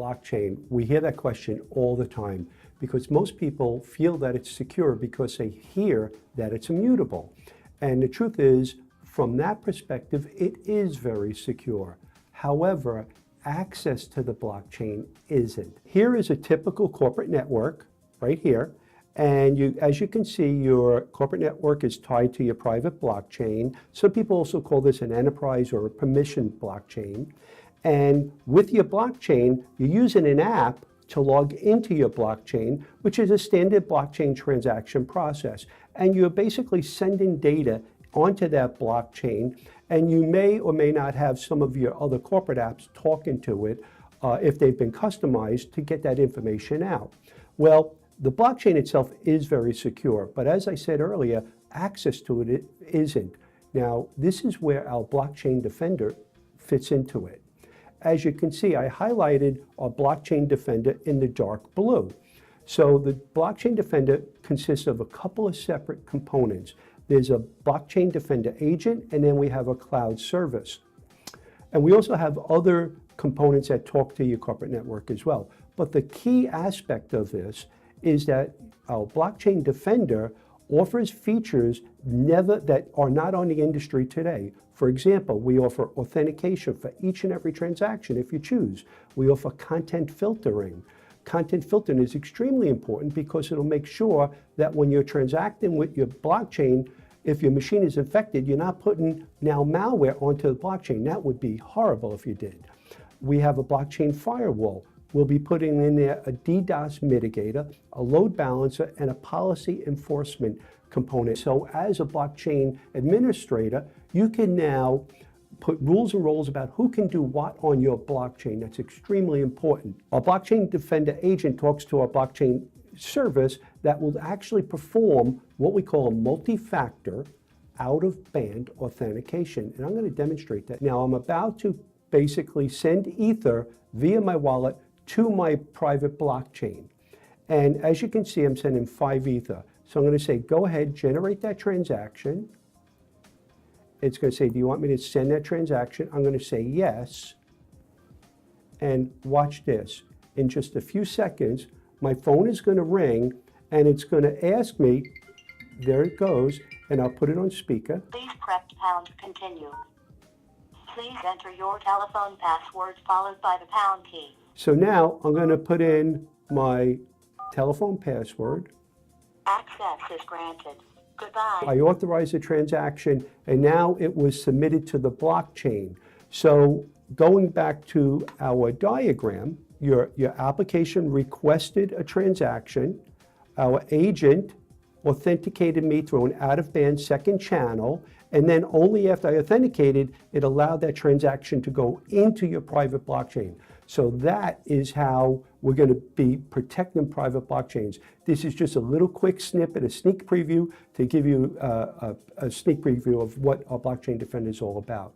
blockchain? We hear that question all the time because most people feel that it's secure because they hear that it's immutable. And the truth is, from that perspective, it is very secure. However, access to the blockchain isn't. Here is a typical corporate network right here. And as you can see, your corporate network is tied to your private blockchain. Some people also call this an enterprise or a permissioned blockchain. And with your blockchain, you're using an app to log into your blockchain, which is a standard blockchain transaction process. And you're basically sending data onto that blockchain, and you may or may not have some of your other corporate apps talking to it if they've been customized to get that information out. Well, the blockchain itself is very secure, but as I said earlier, access to it isn't. Now, this is where our blockchain defender fits into it. As you can see, I highlighted our blockchain defender in the dark blue. So the blockchain defender consists of a couple of separate components. There's a blockchain defender agent, and then we have a cloud service. And we also have other components that talk to your corporate network as well. But the key aspect of this is that our blockchain defender offers features that are not on the industry today. For example, we offer authentication for each and every transaction if you choose. We offer content filtering. Content filtering is extremely important because it'll make sure that when you're transacting with your blockchain, if your machine is infected, you're not putting now malware onto the blockchain. That would be horrible if you did. We have a blockchain firewall. We'll be putting in there a DDoS mitigator, a load balancer, and a policy enforcement component. So as a blockchain administrator, you can now put rules and roles about who can do what on your blockchain. That's extremely important. Our blockchain defender agent talks to our blockchain service that will actually perform what we call a multi-factor out-of-band authentication. And I'm going to demonstrate that. Now, I'm about to basically send Ether via my wallet to my private blockchain. And as you can see, I'm sending 5 Ether. So I'm going to say, go ahead, generate that transaction. It's going to say, do you want me to send that transaction? I'm going to say yes. And watch this. In just a few seconds, my phone is going to ring, and it's going to ask me, there it goes, and I'll put it on speaker. Please press pound to continue. Please enter your telephone password followed by the pound key. So now I'm going to put in my telephone password. Access is granted. Goodbye. I authorized the transaction, and now it was submitted to the blockchain. So going back to our diagram, your application requested a transaction. Our agent authenticated me through an out-of-band second channel, and then only after I authenticated, it allowed that transaction to go into your private blockchain. So that is how we're going to be protecting private blockchains. This is just a little quick snippet, a sneak preview to give you a sneak preview of what our blockchain defender is all about.